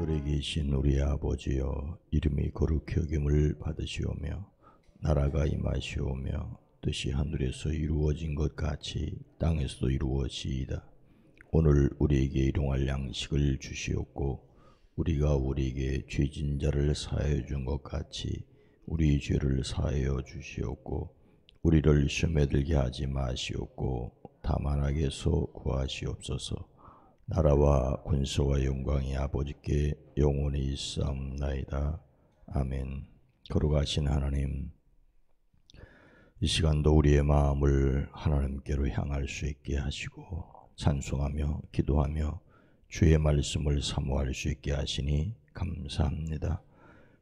하늘에 계신 우리 아버지여, 이름이 거룩히 여김을 받으시오며 나라가 임하시오며 뜻이 하늘에서 이루어진 것 같이 땅에서도 이루어지이다. 오늘 우리에게 일용할 양식을 주시옵고 우리가 우리에게 죄진 자를 사하여 준 것 같이 우리 죄를 사하여 주시옵고 우리를 시험에 들게 하지 마시옵고 다만 악에서 구하시옵소서. 나라와 권세와 영광이 아버지께 영원히 있사옵나이다. 아멘. 거룩하신 하나님, 이 시간도 우리의 마음을 하나님께로 향할 수 있게 하시고 찬송하며 기도하며 주의 말씀을 사모할 수 있게 하시니 감사합니다.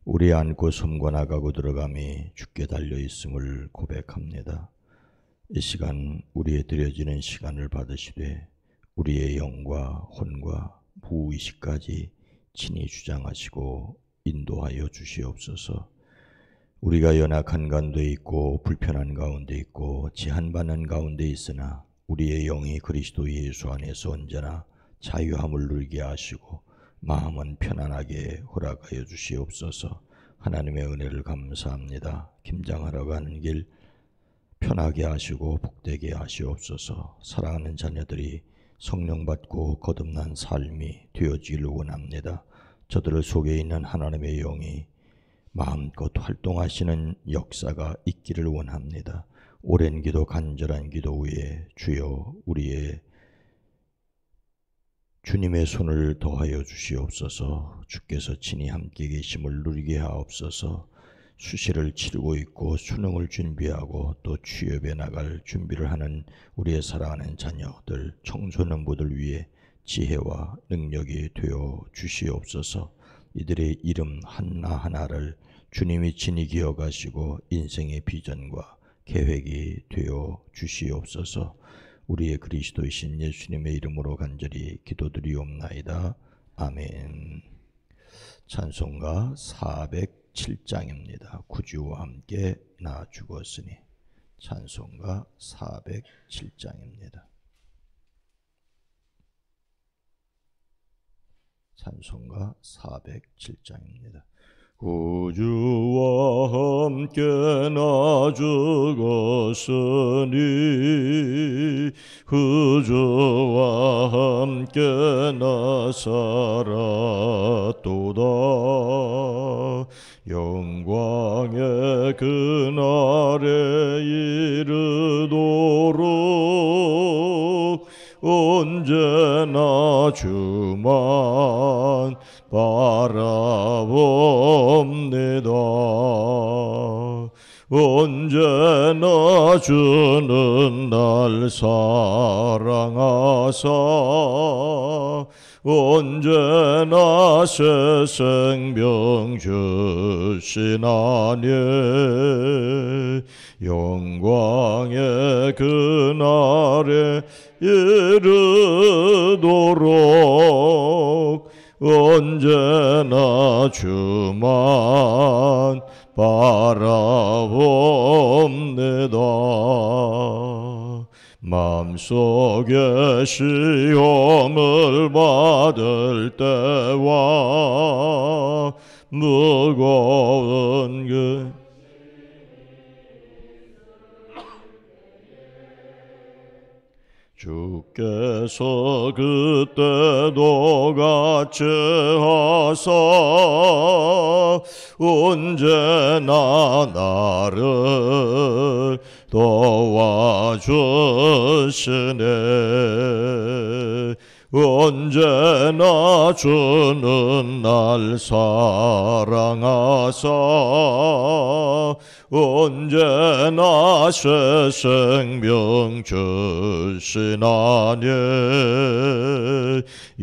우리 안고 섬과 나가고 들어감이 주께 달려있음을 고백합니다. 이 시간 우리의 드려지는 시간을 받으시되 우리의 영과 혼과 무의식까지 친히 주장하시고 인도하여 주시옵소서. 우리가 연약한 가운데 있고 불편한 가운데 있고 제한받는 가운데 있으나 우리의 영이 그리스도 예수 안에서 언제나 자유함을 누리게 하시고 마음은 편안하게 허락하여 주시옵소서. 하나님의 은혜를 감사합니다. 김장하러 가는 길 편하게 하시고 복되게 하시옵소서. 사랑하는 자녀들이 성령 받고 거듭난 삶이 되어지기를 원합니다. 저들 속에 있는 하나님의 영이 마음껏 활동하시는 역사가 있기를 원합니다. 오랜 기도 간절한 기도 후에 주여 우리의 주님의 손을 더하여 주시옵소서. 주께서 친히 함께 계심을 누리게 하옵소서. 수시를 치르고 있고 수능을 준비하고 또 취업에 나갈 준비를 하는 우리의 사랑하는 자녀들, 청소년부들 위해 지혜와 능력이 되어 주시옵소서. 이들의 이름 하나하나를 주님이 친히 기억하시고 인생의 비전과 계획이 되어 주시옵소서. 우리의 그리스도이신 예수님의 이름으로 간절히 기도드리옵나이다. 아멘. 찬송가 407장입니다. 구주와 함께 나 죽었으니. 찬송가 407장입니다. 찬송가 407장입니다. 구주와 함께 나 죽었으니 구주와 함께 나 살았도다. 영광의 그날에 이르도록 언제나 주만 바라봅니다. 언제나 주는 날 사랑하사 언제나 새 생명 주시나니 영광의 그날에 이르도록 언제나 주만 바라봅니다. 마음속에 시험을 받을 때와 무거운 그 주께서 그때도 같이 하사 언제나 나를 도와주시네. 언제나 주는 날 사랑하사 언제나 새 생명 주시나니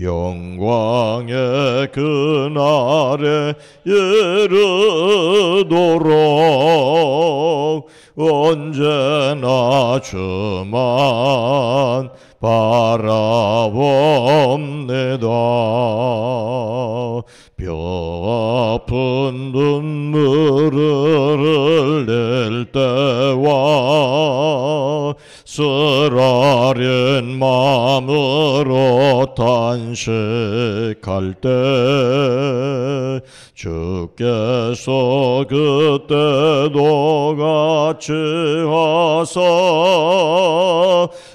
영광의 그날에 이르도록 언제나 주만 바라봅니다. 뼈 아픈 눈물을 낼 때와 쓰라린 마음으로 탄식할 때 주께서 그때도 같이 하사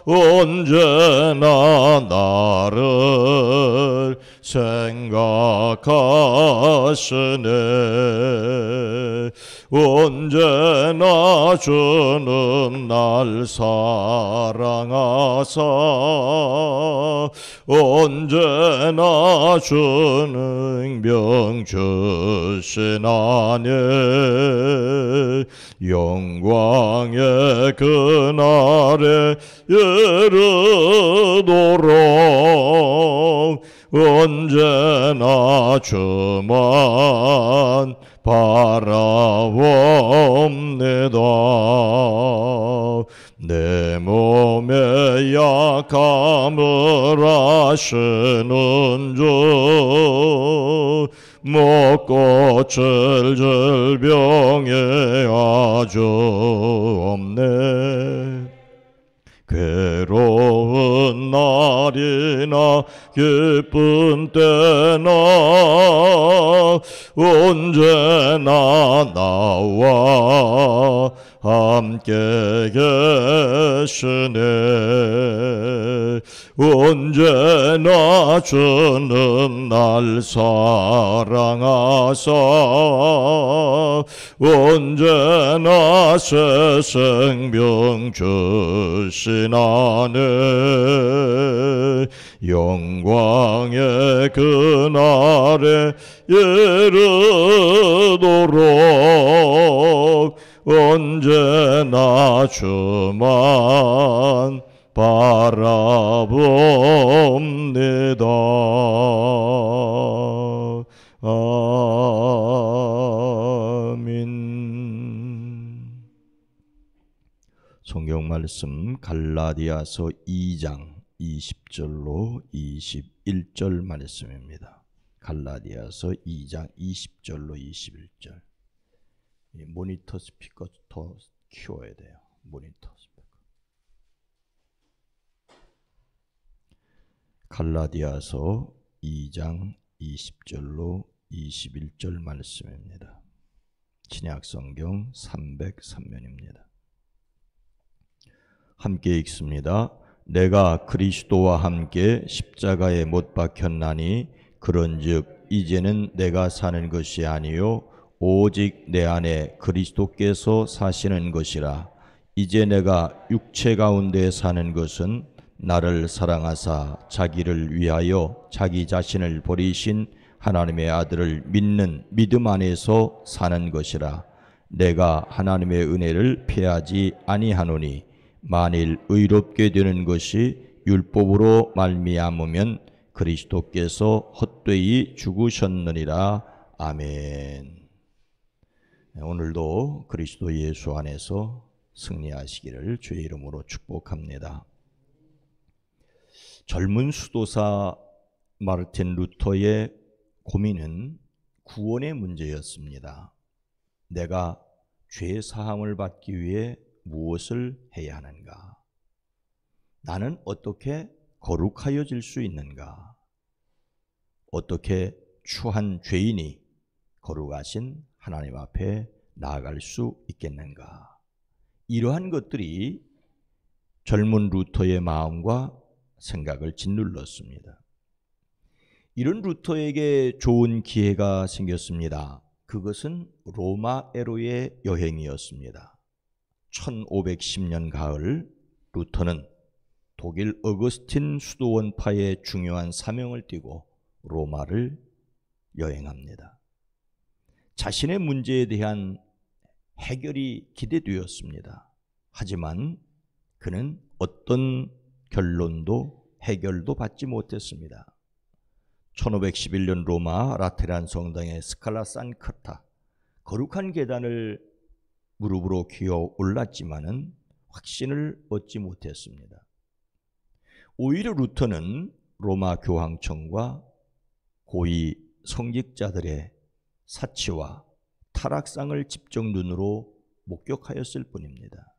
언제나 나를 생각하시네. 언제나 주는 날 사랑하사 언제나 주는 능력 주시나니 영광의 그날에 이르도록 언제나 주만 바라옵니다. 내 몸의 약함을 아시는 주 먹고 질질병에 아주 없네. 괴로운 날이나 기쁜 때나 언제나 나와 함께 계시네. 언제나 주는 날 사랑하사 언제나 새 생명 주시나네. 영광의 그날에 이르도록 언제나 주만 바라봅니다. 아멘. 성경 말씀 갈라디아서 2장 20절로 21절 말씀입니다. 갈라디아서 2장 20절로 21절. 모니터 스피커 더 키워야 돼요. 모니터 스피커. 갈라디아서 2장 20절로 21절 말씀입니다. 신약성경 303면입니다. 함께 읽습니다. 내가 그리스도와 함께 십자가에 못 박혔나니 그런즉 이제는 내가 사는 것이 아니요 오직 내 안에 그리스도께서 사시는 것이라. 이제 내가 육체 가운데 사는 것은 나를 사랑하사 자기를 위하여 자기 자신을 버리신 하나님의 아들을 믿는 믿음 안에서 사는 것이라. 내가 하나님의 은혜를 피하지 아니하노니 만일 의롭게 되는 것이 율법으로 말미암으면 그리스도께서 헛되이 죽으셨느니라. 아멘. 오늘도 그리스도 예수 안에서 승리하시기를 주의 이름으로 축복합니다. 젊은 수도사 마르틴 루터의 고민은 구원의 문제였습니다. 내가 죄 사함을 받기 위해 무엇을 해야 하는가? 나는 어떻게 거룩하여질 수 있는가? 어떻게 추한 죄인이 거룩하신 하나님 앞에 나아갈 수 있겠는가? 이러한 것들이 젊은 루터의 마음과 생각을 짓눌렀습니다. 이런 루터에게 좋은 기회가 생겼습니다. 그것은 로마에로의 여행이었습니다. 1510년 가을 루터는 독일 어거스틴 수도원파의 중요한 사명을 띠고 로마를 여행합니다. 자신의 문제에 대한 해결이 기대되었습니다. 하지만 그는 어떤 결론도 해결도 받지 못했습니다. 1511년 로마 라테란 성당의 스칼라 산크타 거룩한 계단을 무릎으로 기어 올랐지만은 확신을 얻지 못했습니다. 오히려 루터는 로마 교황청과 고위 성직자들의 사치와 타락상을 직접 눈으로 목격하였을 뿐입니다.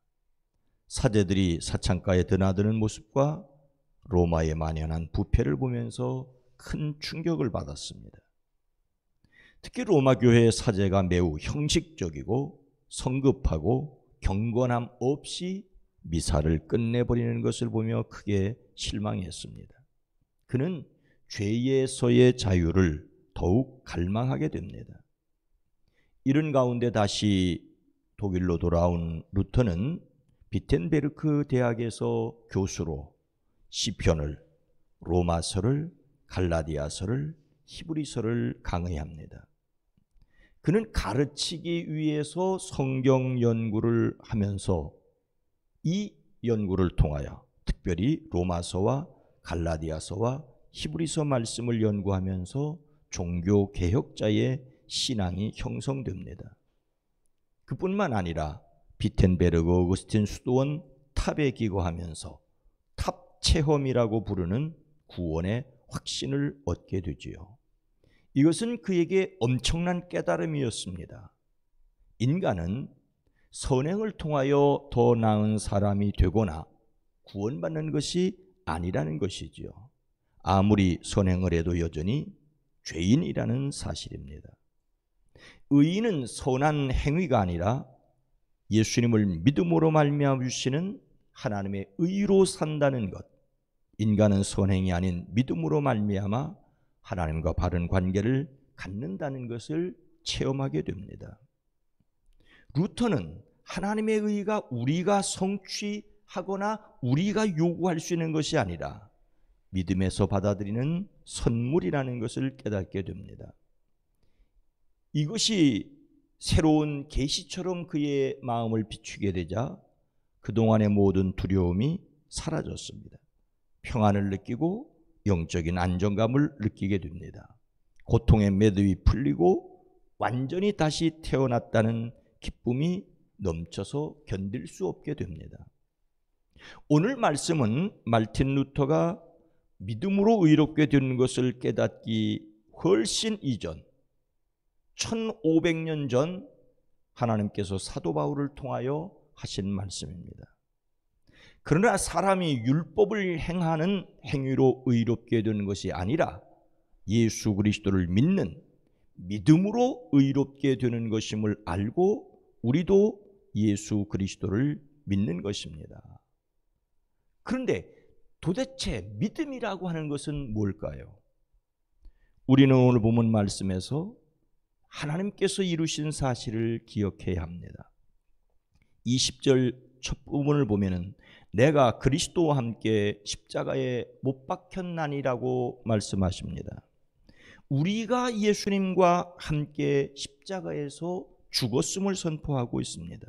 사제들이 사창가에 드나드는 모습과 로마에 만연한 부패를 보면서 큰 충격을 받았습니다. 특히 로마 교회의 사제가 매우 형식적이고 성급하고 경건함 없이 미사를 끝내버리는 것을 보며 크게 실망했습니다. 그는 죄에서의 자유를 더욱 갈망하게 됩니다. 이런 가운데 다시 독일로 돌아온 루터는 비텐베르크 대학에서 교수로 시편을, 로마서를, 갈라디아서를, 히브리서를 강의합니다. 그는 가르치기 위해서 성경 연구를 하면서 이 연구를 통하여 특별히 로마서와 갈라디아서와 히브리서 말씀을 연구하면서 종교 개혁자의 신앙이 형성됩니다. 그뿐만 아니라 비텐베르그 어거스틴 수도원 탑에 기거하면서 탑 체험이라고 부르는 구원의 확신을 얻게 되지요. 이것은 그에게 엄청난 깨달음이었습니다. 인간은 선행을 통하여 더 나은 사람이 되거나 구원받는 것이 아니라는 것이지요. 아무리 선행을 해도 여전히 죄인이라는 사실입니다. 의인은 선한 행위가 아니라 예수님을 믿음으로 말미암아 주시는 하나님의 의로 산다는 것, 인간은 선행이 아닌 믿음으로 말미암아 하나님과 바른 관계를 갖는다는 것을 체험하게 됩니다. 루터는 하나님의 의가 우리가 성취하거나 우리가 요구할 수 있는 것이 아니라 믿음에서 받아들이는 선물이라는 것을 깨닫게 됩니다. 이것이 새로운 계시처럼 그의 마음을 비추게 되자 그동안의 모든 두려움이 사라졌습니다. 평안을 느끼고 영적인 안정감을 느끼게 됩니다. 고통의 매듭이 풀리고 완전히 다시 태어났다는 기쁨이 넘쳐서 견딜 수 없게 됩니다. 오늘 말씀은 마르틴 루터가 믿음으로 의롭게 되는 것을 깨닫기 훨씬 이전 1500년 전 하나님께서 사도 바울을 통하여 하신 말씀입니다. 그러나 사람이 율법을 행하는 행위로 의롭게 되는 것이 아니라 예수 그리스도를 믿는 믿음으로 의롭게 되는 것임을 알고 우리도 예수 그리스도를 믿는 것입니다. 그런데 도대체 믿음이라고 하는 것은 뭘까요? 우리는 오늘 본문 말씀에서 하나님께서 이루신 사실을 기억해야 합니다. 20절 첫 부분을 보면은 내가 그리스도와 함께 십자가에 못 박혔나니라고 말씀하십니다. 우리가 예수님과 함께 십자가에서 죽었음을 선포하고 있습니다.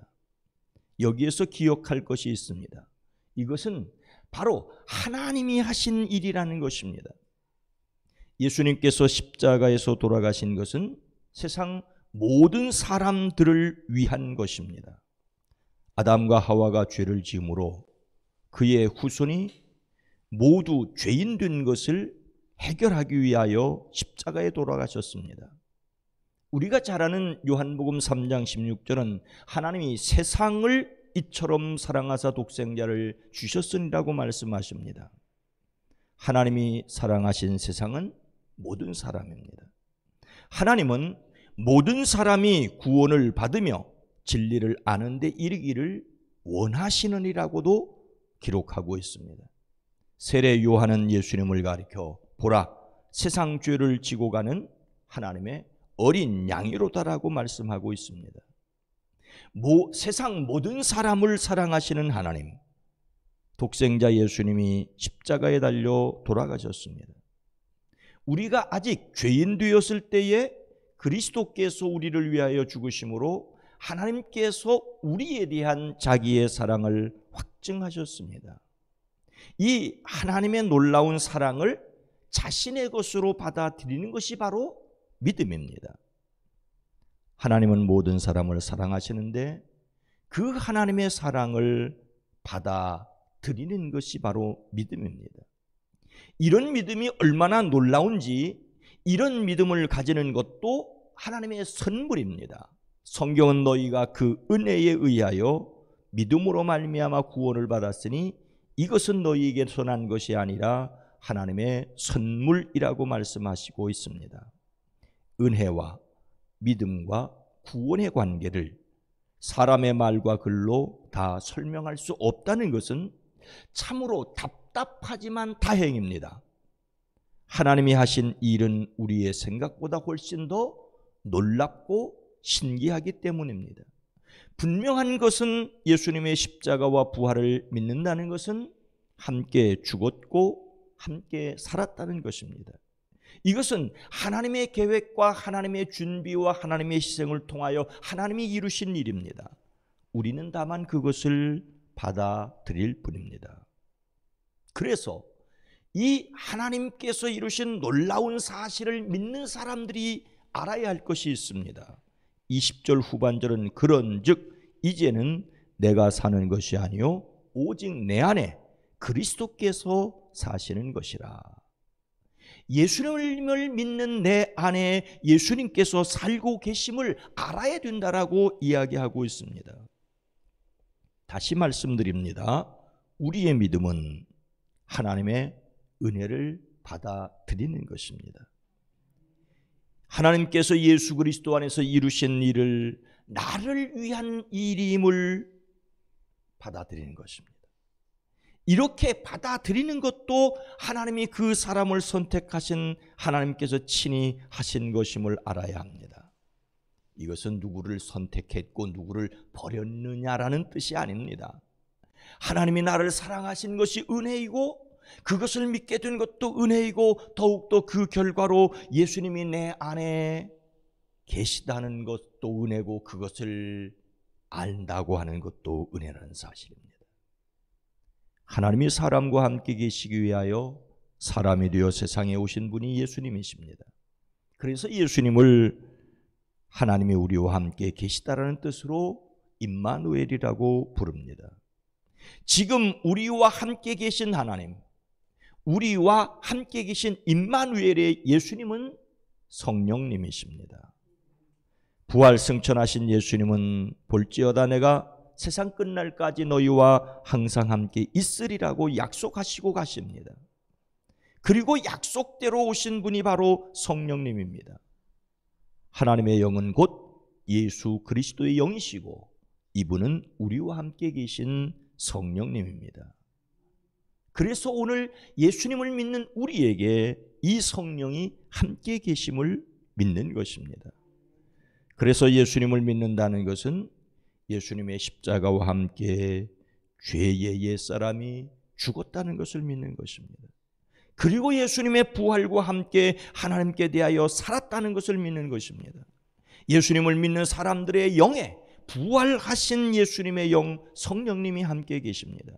여기에서 기억할 것이 있습니다. 이것은 바로 하나님이 하신 일이라는 것입니다. 예수님께서 십자가에서 돌아가신 것은 세상 모든 사람들을 위한 것입니다. 아담과 하와가 죄를 지음으로 그의 후손이 모두 죄인 된 것을 해결하기 위하여 십자가에 돌아가셨습니다. 우리가 잘 아는 요한복음 3장 16절은 하나님이 세상을 이처럼 사랑하사 독생자를 주셨으니라고 말씀하십니다. 하나님이 사랑하신 세상은 모든 사람입니다. 하나님은 모든 사람이 구원을 받으며 진리를 아는 데 이르기를 원하시느니라고도 기록하고 있습니다. 세례 요한은 예수님을 가리켜 보라 세상 죄를 지고 가는 하나님의 어린 양이로다라고 말씀하고 있습니다. 세상 모든 사람을 사랑하시는 하나님, 독생자 예수님이 십자가에 달려 돌아가셨습니다. 우리가 아직 죄인 되었을 때에 그리스도께서 우리를 위하여 죽으심으로 하나님께서 우리에 대한 자기의 사랑을 확증하셨습니다. 이 하나님의 놀라운 사랑을 자신의 것으로 받아들이는 것이 바로 믿음입니다. 하나님은 모든 사람을 사랑하시는데 그 하나님의 사랑을 받아들이는 것이 바로 믿음입니다. 이런 믿음이 얼마나 놀라운지 이런 믿음을 가지는 것도 하나님의 선물입니다. 성경은 너희가 그 은혜에 의하여 믿음으로 말미암아 구원을 받았으니 이것은 너희에게서 난 것이 아니라 하나님의 선물이라고 말씀하시고 있습니다. 은혜와 믿음과 구원의 관계를 사람의 말과 글로 다 설명할 수 없다는 것은 참으로 답답하지만 다행입니다. 하나님이 하신 일은 우리의 생각보다 훨씬 더 놀랍고 신기하기 때문입니다. 분명한 것은 예수님의 십자가와 부활을 믿는다는 것은 함께 죽었고 함께 살았다는 것입니다. 이것은 하나님의 계획과 하나님의 준비와 하나님의 희생을 통하여 하나님이 이루신 일입니다. 우리는 다만 그것을 받아들일 뿐입니다. 그래서 이 하나님께서 이루신 놀라운 사실을 믿는 사람들이 알아야 할 것이 있습니다. 20절 후반절은 그런즉 이제는 내가 사는 것이 아니요 오직 내 안에 그리스도께서 사시는 것이라. 예수님을 믿는 내 안에 예수님께서 살고 계심을 알아야 된다라고 이야기하고 있습니다. 다시 말씀드립니다. 우리의 믿음은 하나님의 은혜를 받아들이는 것입니다. 하나님께서 예수 그리스도 안에서 이루신 일을 나를 위한 일임을 받아들이는 것입니다. 이렇게 받아들이는 것도 하나님이 그 사람을 선택하신 하나님께서 친히 하신 것임을 알아야 합니다. 이것은 누구를 선택했고 누구를 버렸느냐라는 뜻이 아닙니다. 하나님이 나를 사랑하신 것이 은혜이고 그것을 믿게 된 것도 은혜이고 더욱더 그 결과로 예수님이 내 안에 계시다는 것도 은혜고 그것을 안다고 하는 것도 은혜라는 사실입니다. 하나님이 사람과 함께 계시기 위하여 사람이 되어 세상에 오신 분이 예수님이십니다. 그래서 예수님을 하나님이 우리와 함께 계시다라는 뜻으로 임마누엘이라고 부릅니다. 지금 우리와 함께 계신 하나님, 우리와 함께 계신 임마누엘의 예수님은 성령님이십니다. 부활 승천하신 예수님은 볼지어다 내가 세상 끝날까지 너희와 항상 함께 있으리라고 약속하시고 가십니다. 그리고 약속대로 오신 분이 바로 성령님입니다. 하나님의 영은 곧 예수 그리스도의 영이시고 이분은 우리와 함께 계신 성령님입니다. 그래서 오늘 예수님을 믿는 우리에게 이 성령이 함께 계심을 믿는 것입니다. 그래서 예수님을 믿는다는 것은 예수님의 십자가와 함께 죄의 옛사람이 죽었다는 것을 믿는 것입니다. 그리고 예수님의 부활과 함께 하나님께 대하여 살았다는 것을 믿는 것입니다. 예수님을 믿는 사람들의 영에 부활하신 예수님의 영 성령님이 함께 계십니다.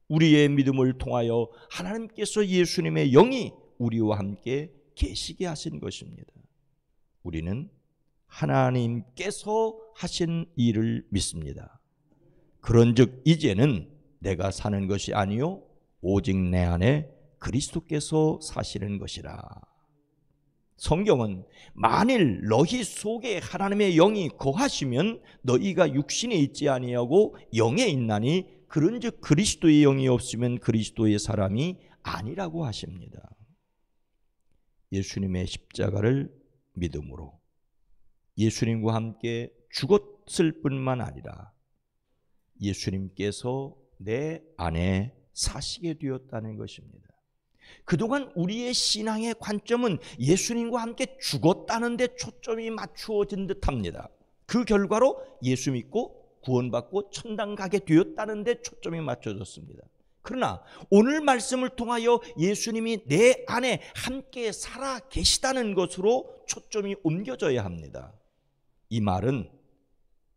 우리의 믿음을 통하여 하나님께서 예수님의 영이 우리와 함께 계시게 하신 것입니다. 우리는 하나님께서 하신 일을 믿습니다. 그런즉 이제는 내가 사는 것이 아니요 오직 내 안에 그리스도께서 사시는 것이라. 성경은 만일 너희 속에 하나님의 영이 거하시면 너희가 육신에 있지 아니하고 영에 있나니 그런즉 그리스도의 영이 없으면 그리스도의 사람이 아니라고 하십니다. 예수님의 십자가를 믿음으로 예수님과 함께 죽었을 뿐만 아니라 예수님께서 내 안에 사시게 되었다는 것입니다. 그동안 우리의 신앙의 관점은 예수님과 함께 죽었다는 데 초점이 맞추어진 듯합니다. 그 결과로 예수 믿고 구원받고 천당 가게 되었다는 데 초점이 맞춰졌습니다. 그러나 오늘 말씀을 통하여 예수님이 내 안에 함께 살아 계시다는 것으로 초점이 옮겨져야 합니다. 이 말은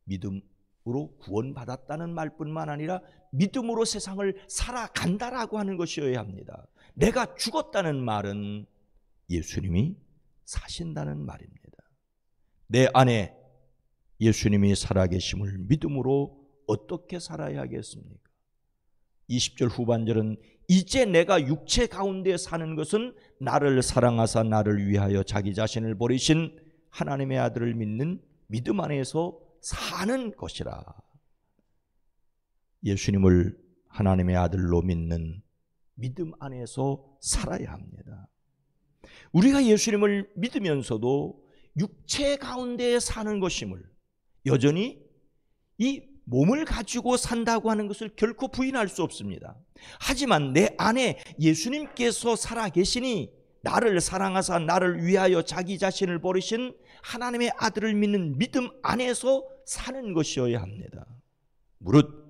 믿음으로 구원받았다는 말뿐만 아니라 믿음으로 세상을 살아간다라고 하는 것이어야 합니다. 내가 죽었다는 말은 예수님이 사신다는 말입니다. 내 안에 예수님이 살아계심을 믿음으로 어떻게 살아야 하겠습니까? 20절 후반절은 이제 내가 육체 가운데 사는 것은 나를 사랑하사 나를 위하여 자기 자신을 버리신 하나님의 아들을 믿는 믿음 안에서 사는 것이라. 예수님을 하나님의 아들로 믿는 믿음 안에서 살아야 합니다. 우리가 예수님을 믿으면서도 육체 가운데 사는 것임을, 여전히 이 몸을 가지고 산다고 하는 것을 결코 부인할 수 없습니다. 하지만 내 안에 예수님께서 살아계시니 나를 사랑하사 나를 위하여 자기 자신을 버리신 하나님의 아들을 믿는 믿음 안에서 사는 것이어야 합니다. 무릇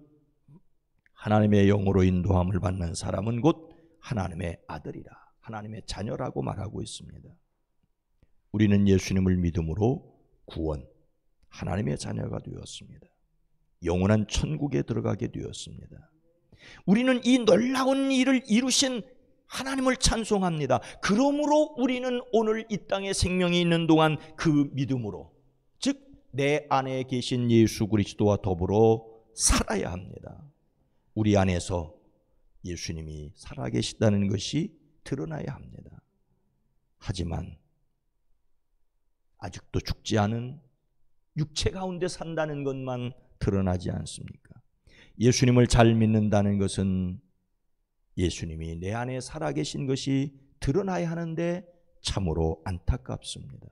하나님의 영으로 인도함을 받는 사람은 곧 하나님의 아들이라, 하나님의 자녀라고 말하고 있습니다. 우리는 예수님을 믿음으로 구원, 하나님의 자녀가 되었습니다. 영원한 천국에 들어가게 되었습니다. 우리는 이 놀라운 일을 이루신 하나님을 찬송합니다. 그러므로 우리는 오늘 이 땅에 생명이 있는 동안 그 믿음으로, 즉 내 안에 계신 예수 그리스도와 더불어 살아야 합니다. 우리 안에서 예수님이 살아계시다는 것이 드러나야 합니다. 하지만 아직도 죽지 않은 육체 가운데 산다는 것만 드러나지 않습니까? 예수님을 잘 믿는다는 것은 예수님이 내 안에 살아계신 것이 드러나야 하는데 참으로 안타깝습니다.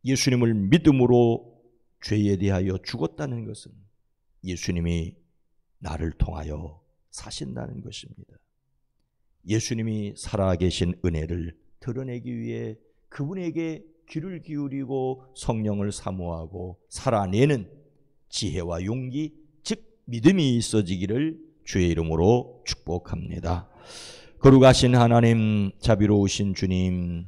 예수님을 믿음으로 죄에 대하여 죽었다는 것은 예수님이 나를 통하여 사신다는 것입니다. 예수님이 살아계신 은혜를 드러내기 위해 그분에게 귀를 기울이고 성령을 사모하고 살아내는 지혜와 용기, 즉 믿음이 있어지기를 주의 이름으로 축복합니다. 거룩하신 하나님, 자비로우신 주님,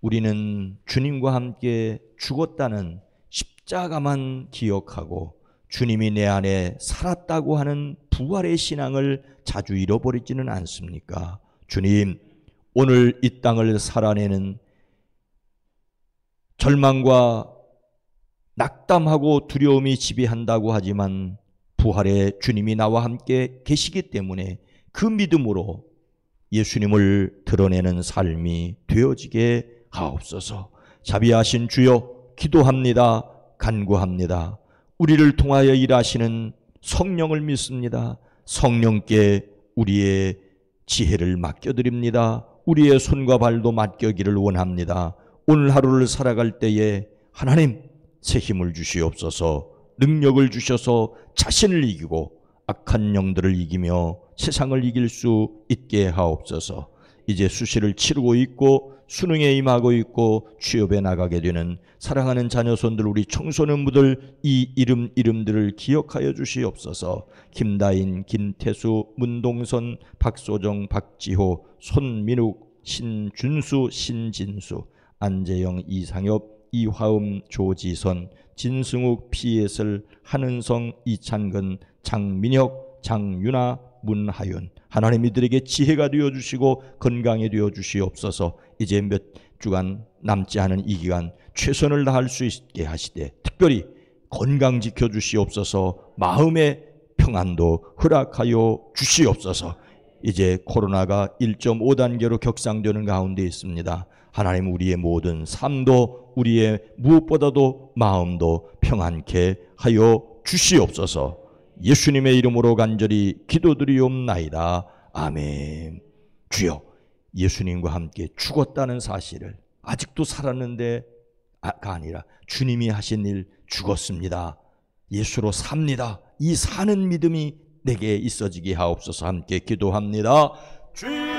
우리는 주님과 함께 죽었다는 십자가만 기억하고 주님이 내 안에 살았다고 하는 부활의 신앙을 자주 잃어버리지는 않습니까? 주님, 오늘 이 땅을 살아내는 절망과 낙담하고 두려움이 지배한다고 하지만 부활의 주님이 나와 함께 계시기 때문에 그 믿음으로 예수님을 드러내는 삶이 되어지게 하옵소서. 자비하신 주여, 기도합니다. 간구합니다. 우리를 통하여 일하시는 성령을 믿습니다. 성령께 우리의 지혜를 맡겨드립니다. 우리의 손과 발도 맡겨기를 원합니다. 오늘 하루를 살아갈 때에 하나님 새 힘을 주시옵소서. 능력을 주셔서 자신을 이기고 악한 영들을 이기며 세상을 이길 수 있게 하옵소서. 이제 수시를 치르고 있고 수능에 임하고 있고 취업에 나가게 되는 사랑하는 자녀손들, 우리 청소년부들 이 이름들을 기억하여 주시옵소서. 김다인, 김태수, 문동선, 박소정, 박지호, 손민욱, 신준수, 신진수, 안재영, 이상엽, 이화음, 조지선, 진승욱, 피예슬, 한은성, 이찬근, 장민혁, 장윤아, 문하윤, 하나님 이들에게 지혜가 되어주시고 건강이 되어주시옵소서. 이제 몇 주간 남지 않은 이 기간 최선을 다할 수 있게 하시되 특별히 건강 지켜주시옵소서. 마음의 평안도 허락하여 주시옵소서. 이제 코로나가 1.5단계로 격상되는 가운데 있습니다. 하나님, 우리의 모든 삶도 우리의 무엇보다도 마음도 평안케 하여 주시옵소서. 예수님의 이름으로 간절히 기도드리옵나이다. 아멘. 주여, 예수님과 함께 죽었다는 사실을, 아직도 살았는데가 아니라 주님이 하신 일, 죽었습니다, 예수로 삽니다, 이 사는 믿음이 내게 있어지게 하옵소서. 함께 기도합니다. 주여